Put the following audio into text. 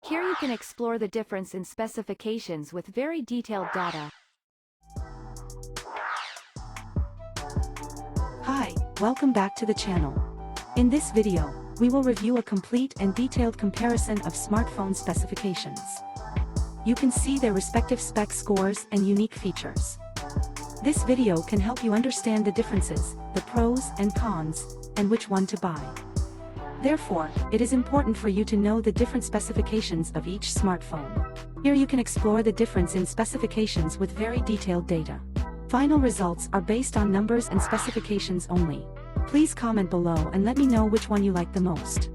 Here you can explore the difference in specifications with very detailed data. Hi, welcome back to the channel. In this video, we will review a complete and detailed comparison of smartphone specifications. You can see their respective spec scores and unique features. This video can help you understand the differences, the pros and cons, and which one to buy. Therefore, it is important for you to know the different specifications of each smartphone. Here you can explore the difference in specifications with very detailed data. Final results are based on numbers and specifications only. Please comment below and let me know which one you like the most.